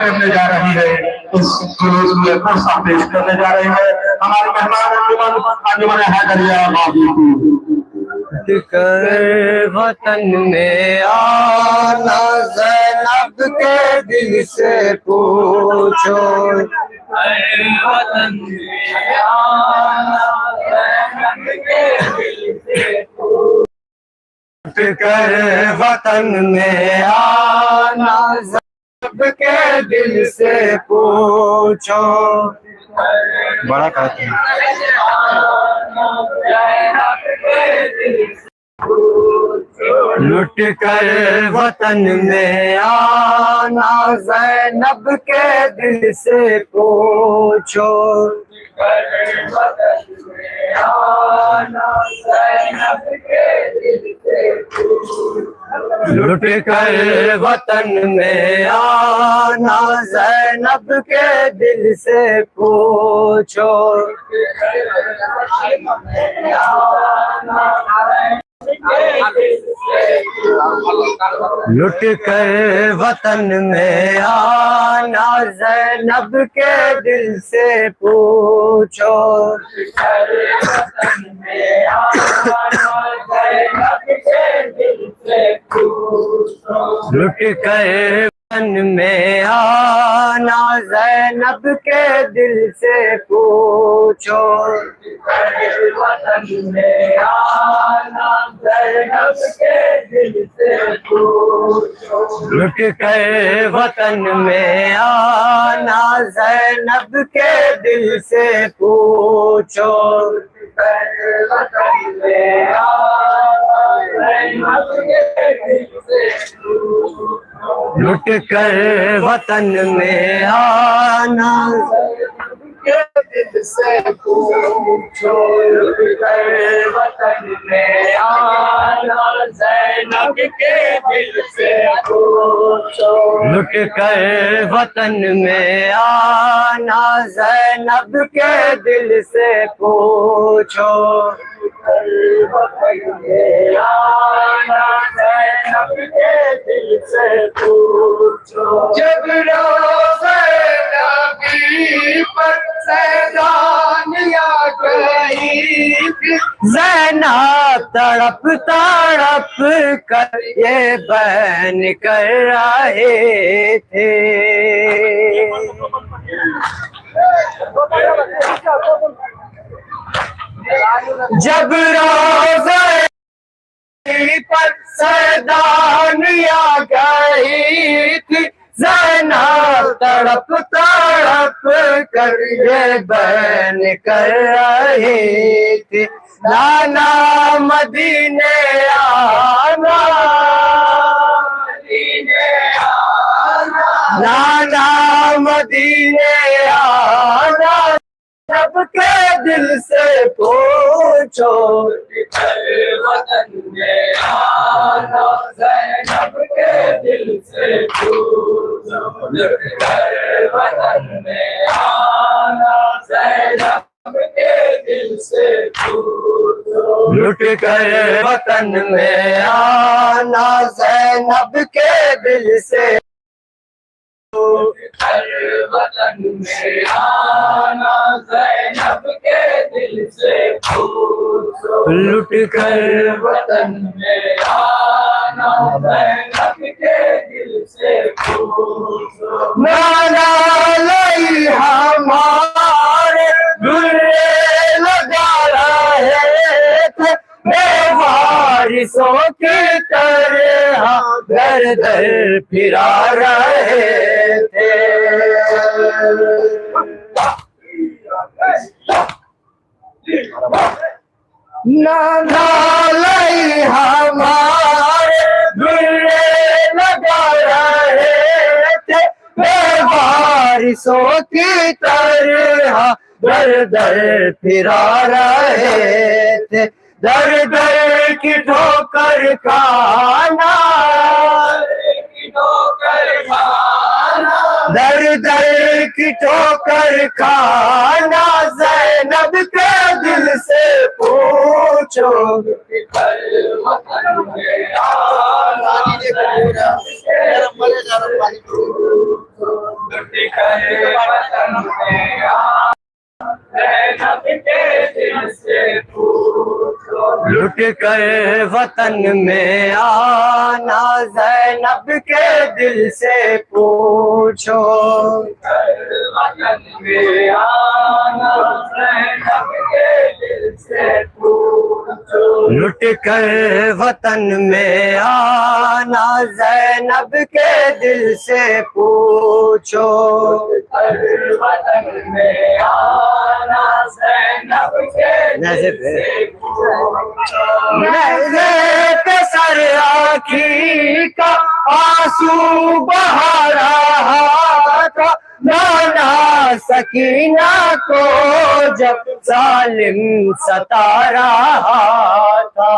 करने जा रही है, इस जुलूस में कुर्सा पेश करने जा रही है हमारे मेहमान अंजुमन हैदरिया मादी कर वतन में आना ज़ैनब के दिल से पूछो, वतन में आना ज़ैनब के दिल से पूछो, कर वतन में आना ज़ैनब के दिल से पूछो। बड़ा कहते हैं लुट कर वतन में आना ज़ैनब के दिल से पूछो, लुट कर वतन में आना ज़ैनब के दिल से पूछो, लुट कर वतन में आना ज़ैनब के दिल से पूछो, लुट कर वतन में आना ज़ैनब के दिल से पूछो, वतन में आना ज़ैनब के दिल से पूछो, लुट कर वतन में आना ज़ैनब के दिल से पूछो, वतन में आना ज़ैनब के दिल से पूछो, लुट कर वतन में आना के दिल से पूछो, लुट कर वतन में आना ज़ैनब के दिल से पूछो, लुट कर वतन में आना ज़ैनब के दिल से पूछो, वतन में आना ज़ैनब के दिल से पूछो। जब रोज़े नबी पर सैलानिया गई थी, ज़ैनब तड़प तड़प कर ये बहन कर रहे थे, जब रोज़े पर सैलानिया गई थी, ज़ैनब तड़प तड़प कर ये बहन कर रहे थे, नाना मदीने आना, नाना मदीने आना सबके दिल से पूछो, वतन में आना ज़ैनब के दिल से पूछो, वतन में आना ज़ैनब के दिल से पूछो, लुट कर वतन में आना ज़ैनब के दिल से, वतन में आना ज़ैनब के दिल से पूछो, लुट कर वतन में आना ज़ैनब के दिल से पूछो। नाना लई हमारे दुर्रे लगा रहे थे, बेवारिसों की तरह दर दर फिरा रहे थे, नाना लई हमारे दुर्रे लगा रहे थे, बेवारिसों की तरह दर दर फिरा रहे थे, दर दर की ठोकर खाना, दर दर की ठोकर खाना ज़ैनब के दिल से पूछो, लुट कर वतन में आना ज़ैनब के दिल से पूछो। वतन में आना ज़ैनब के दिल से पूछो। लुट कर वतन में आना ज़ैनब के दिल से पूछो। वतन में आना ज़ैनब के दिल से सर आखी का आंसू बहा रहा था नाना सकीना को जब जालिम सता रहा था।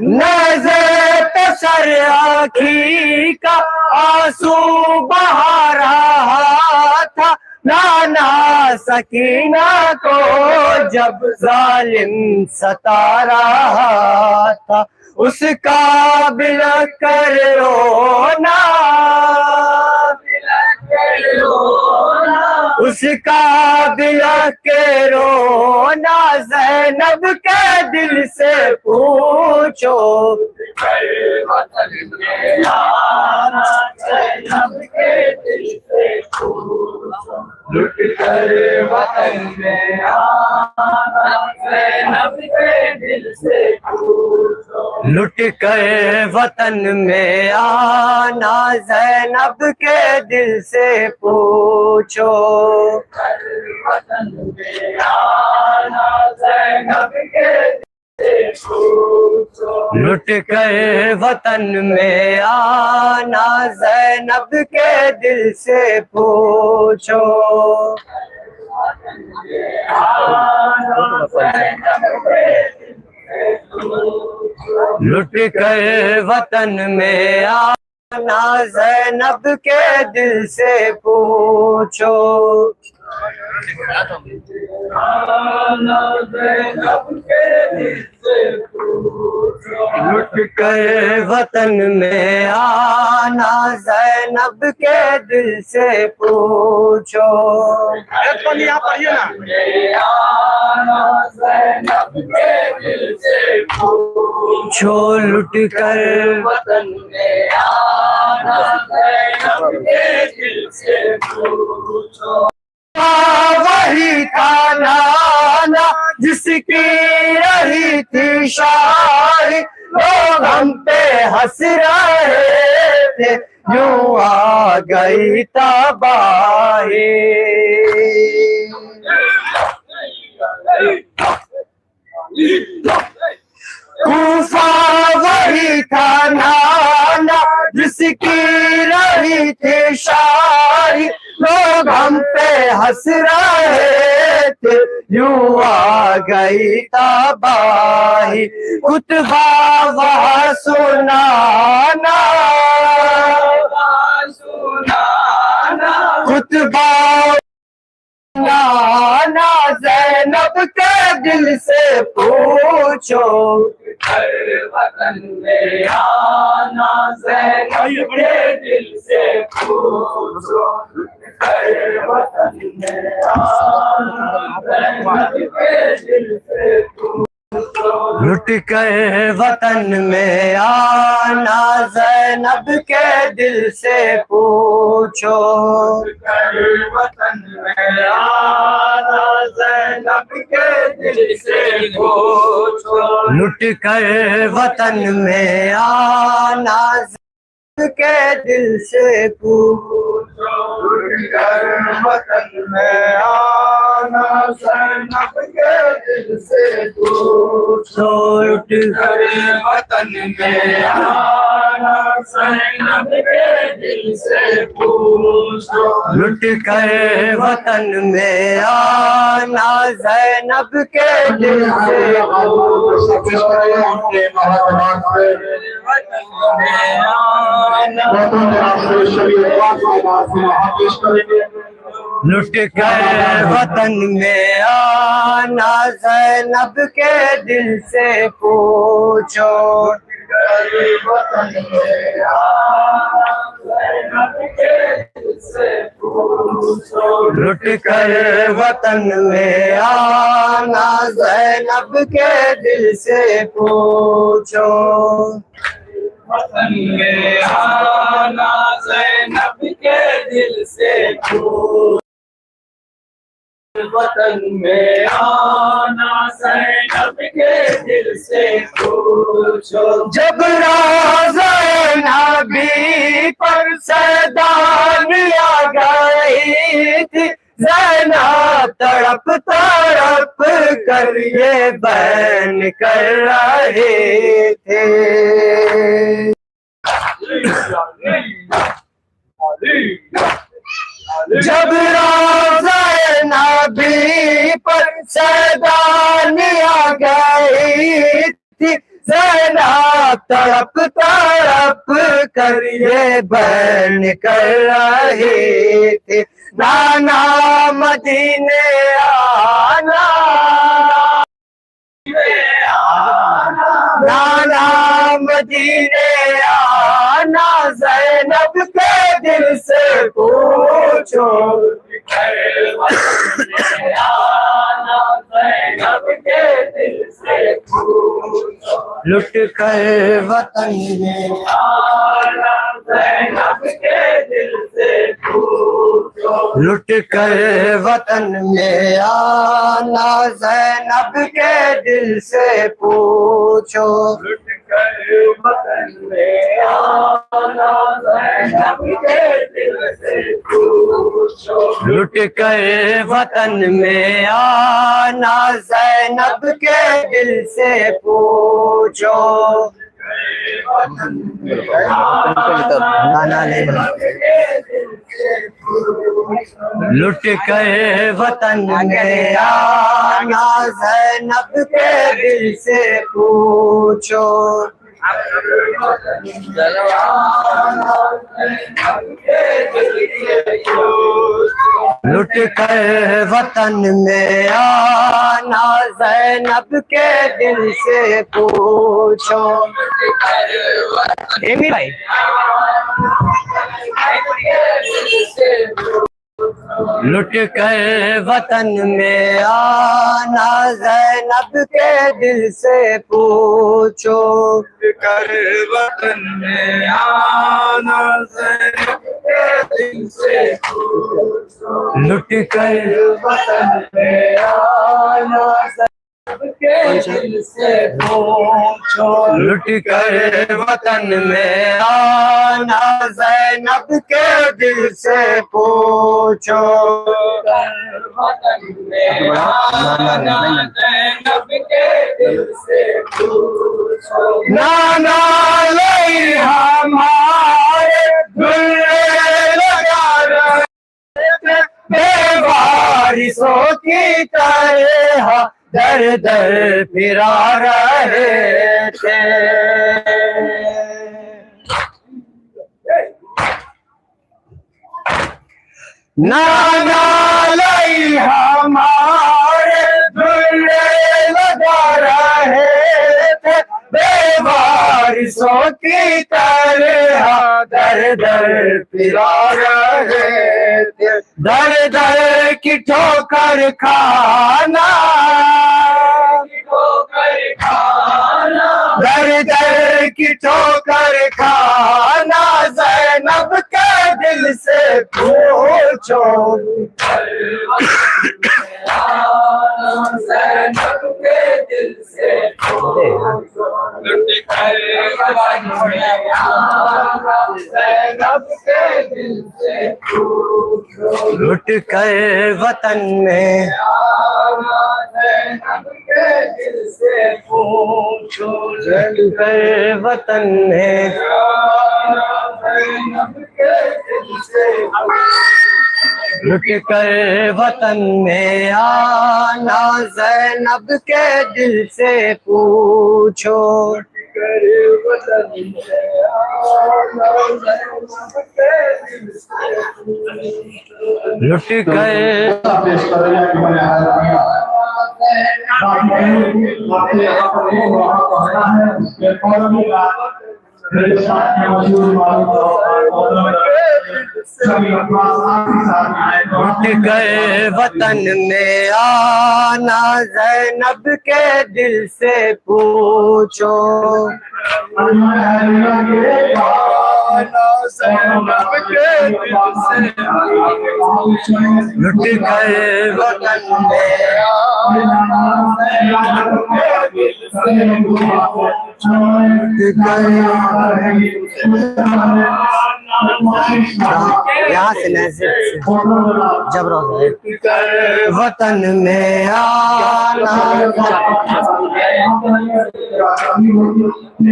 नज़र पे सर आखी का आंसू बहा रहा था नाना सकीना को जब जालिम सता रहा था। उसका बिला कर रोना, उसका बिला के रोना ज़ैनब के दिल से पूछो। वतन में आना ज़ैनब के दिल से पूछो। लुट कर वतन में आना ज़ैनब के दिल से पूछो। लुट कर वतन में आना ज़ैनब के दिल से पूछो। वतन में आना ज़ैनब के लुट कर वतन में आना ज़ैनब के दिल से पूछो। लुट कर वतन में आना ज़ैनब के दिल से पूछो। लुट कर वतन में आना ज़ैनब के दिल से पूछो। यहाँ पढ़िए ना। ज़ैनब के दिल से पूछो। लुट कर वतन में आना ज़ैनब के दिल से पूछो। वही था नाना जिसकी रही थी शाही, लोग हम पे हंस रहे थे यूं आ गई तबाही। कूफा वही था नाना जिसकी रही थी शाही, लोग हम पे हंस रहे थे यूं आ गई तबाही। कुतबा वहाँ सुनाना, कुतबा नाना ज़ैनब के दिल से पूछो। वतन में आना ज़ैनब के दिल से पूछो। वतन में आना ज़ैनब के दिल से पूछो। लुट कर वतन में आना ज़ैनब के दिल से पूछो। वतन में आना ज़ैनब के दिल से पूछो। लुट कर वतन में आना के दिल से पूछो। लुट कर वतन में आना ज़ैनब के दिल से पूछो। लुट कर वतन में आना ज़ैनब के दिल से पूछो। लुट कर वतन में आना ज़ैनब के दिल से पूछो। पेश करेंगे। लुट कर वतन में आना ज़ैनब के दिल से पूछो। वतन में आना ज़ैनब के दिल से पूछो। लुट कर वतन में आना ज़ैनब के दिल से पूछो। वतन में आना ज़ैनब के दिल से पूछो। वतन में आना ज़ैनब के दिल से पूछो। जब ज़ैनबी पर सैदानियाँ गई थी, ज़ैनब तड़प तड़प कर ये बैन कर रहे थे। जब ज़ैनबी पर सैदानियाँ गई थी, ज़ैनब तड़प तड़प कर ये बैन कर रहे थे। नाना मदीने आना, नाना मदीने आना ज़ैनब के दिल से पूछो। लुट कर वतन में आना ज़ैनब के दिल से पूछो। लुट कर वतन में आना ज़ैनब के दिल से पूछो। लुट कर वतन में आना ज़ैनब के दिल से पूछो। लुट कर वतन में आना ज़ैनब के दिल से पूछो। लुट कर वतन में आना ज़ैनब के दिल से पूछो। लुट कर वतन में आना ज़ैनब के दिल से पूछो। एमी भाई लुट कर वतन में आना ज़ैनब के दिल से पूछो। लुट कर वतन में आना ज़ैनब के दिल से पूछो। लुट कर वतन में आना के दिल से पूछो। लुट कर वतन में आना ज़ैनब के दिल से पूछो। वतन में आना ज़ैनब के दिल से पूछो। नाना लई हमारे दुल्हे लगा रहे बेवारिसों की तरह दर दर फिरा रहे थे। नाना लई हमारे दुल्हे लगा रहे थे बेवारिसों की तरह दर दर फिरा रहे थे। दर दर की ठोकर खाना, दर दर की ठोकर खाना ज़ैनब के दिल से पूछो। ज़ैनब के दिल से ज़ैनब के दिल से लुट कर वतन में ज़ैनब के दिल से पूछो। लुट कर वतन में ज़ैनब के दिल से लुट कर वतन में आना ज़ैनब के दिल से पूछो। लुट गए पेश कर रहे हैं लुट गए वतन में आना ज़ैनब के दिल से पूछो लुट गए वतन में यहाँ से जबरों से वतन में आना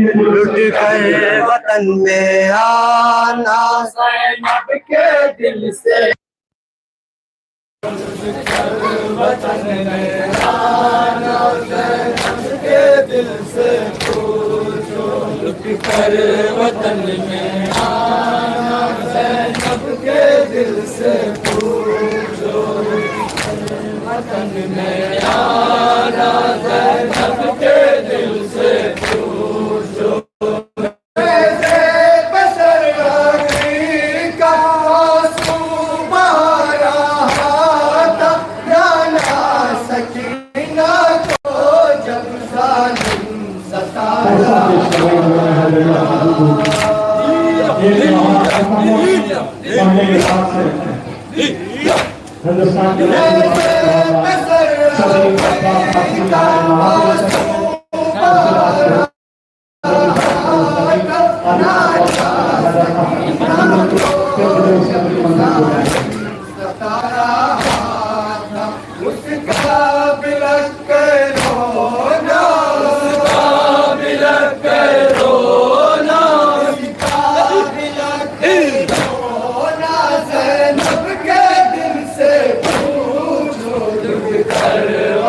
लुट गए वतन में आना ज़ैनब के दिल से वतन में आना ज़ैनब के दिल से पूछो लुट कर वतन में आना ज़ैनब के दिल से पूछो वतन में आना ज़ैनब के दिल से पूछो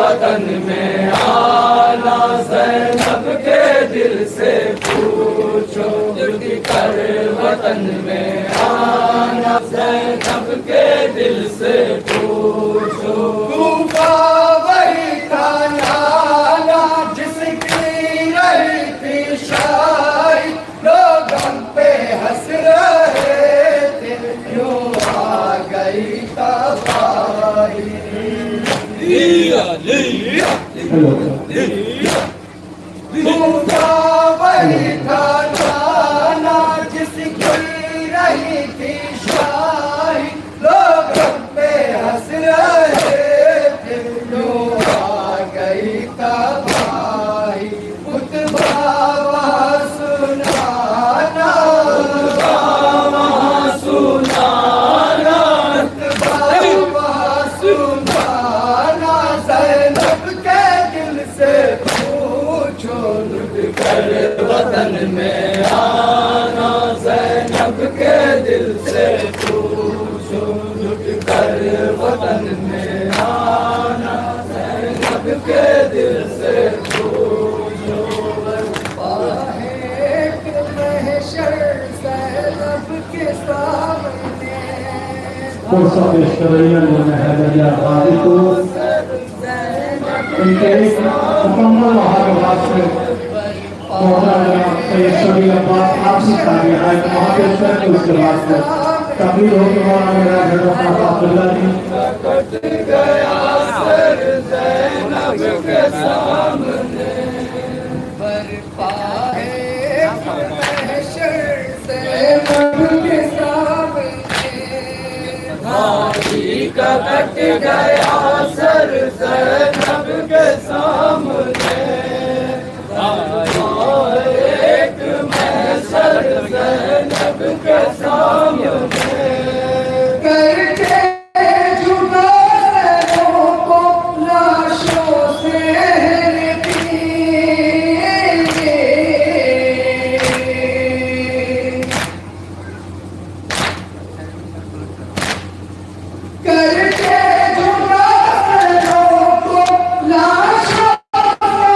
वतन में आना ज़ैनब के दिल से पूछो लुट कर वतन में आना ज़ैनब के दिल से पूछो तूफा वही था नाना जिसकी रही थी शाही लोग हम पे हंस रहे थे क्यों आ गई तबाही तूफा वही था नाना जिसकी रही थी शाही लोग हम पे हंस रहे थे क्यों आ गई तबाही खुतबा सुनाना सुनाना सुनाना ज़ैनब के दिल से पूछो लुट कर वतन में आना ज़ैनब के दिल से पूछो लुट कर वतन में आना ज़ैनब के दिल से पूछो महशर ज़ैनब के सामने कोर्सा पेश कर रही है हैदरिया गाजी को उनके मुकम्मल महाराज से सभी अब्बास आपसी तारीख है महापेश्वर के उसके बाद से तकलीफ हो के मौलाना मेरा बेटा अब्दुल्ला जी ज़ैनब के सामने बरपा है महशर ज़ैनब के सामने भाई का कट गया सर ज़ैनब के सामने एक महशर ज़ैनब के सामने करके जुदा सरों को लाशों से करके जुदा सरों को लाशों से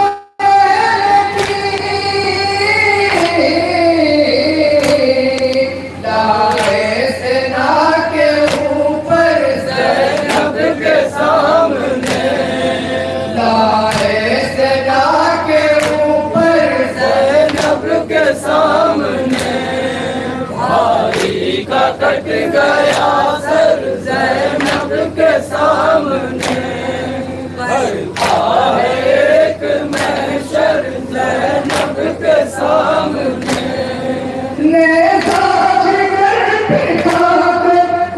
सामने, भाई का कट गया सर ज़ैनब के सामने, भरता है एक महशर ज़ैनब के सामने।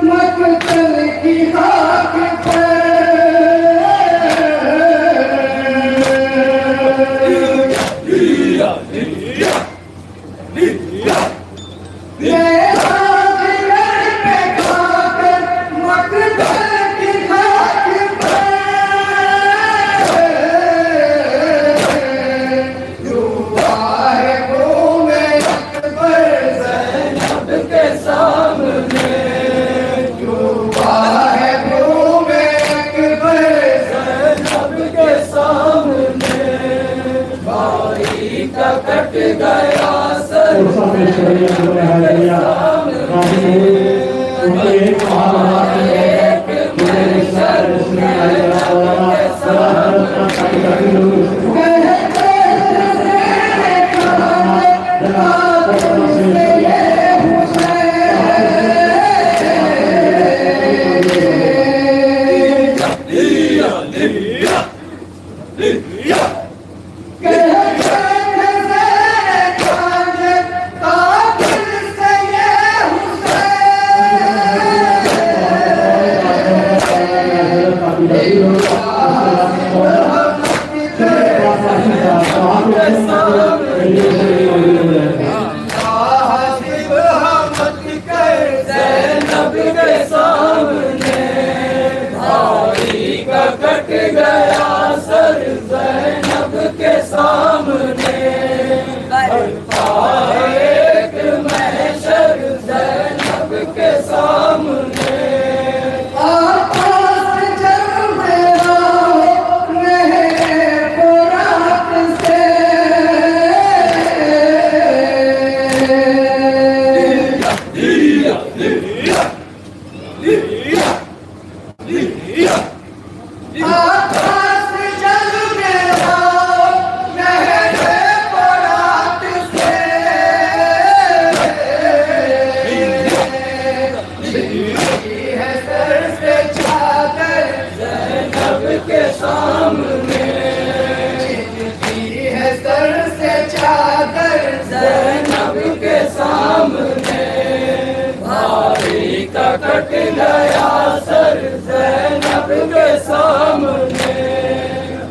मक़तल की खाक कट गया सर कट गया सर ज़ैनब के सामने, भरता है एक महशर ज़ैनब के सामने। आकाश जल मेरा रहे खुराक से, आकाश जल मेरा रहे खुराक से, है सर से चादर ज़ैनब के सामने, है सर से चादर ज़ैनब के सामने, भाई का कट गया सर ज़ैनब के सामने,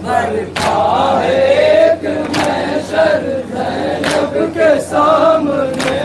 भरता है एक महशर ज़ैनब के सामने।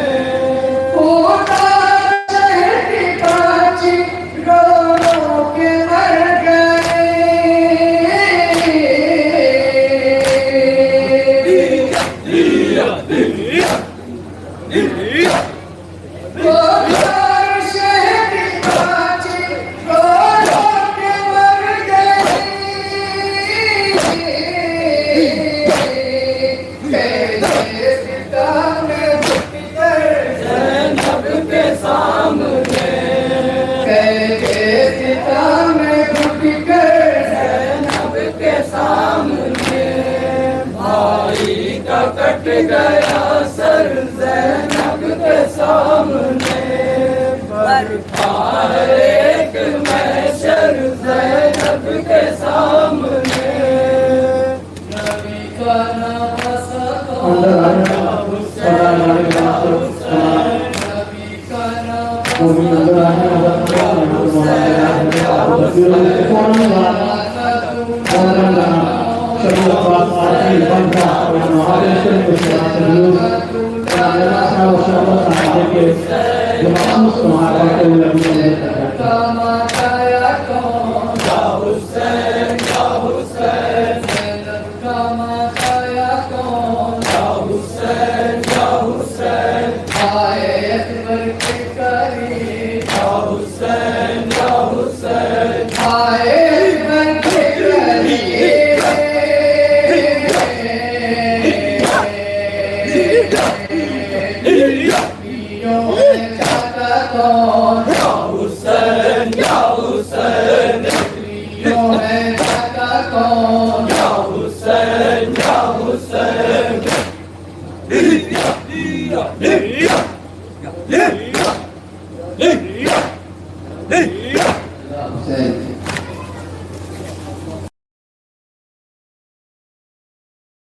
कट गया सर ज़ैनब के सामने, भरता है एक महशर ज़ैनब के सामने। नबी का नाम नबी का Husain, Ya हुसैन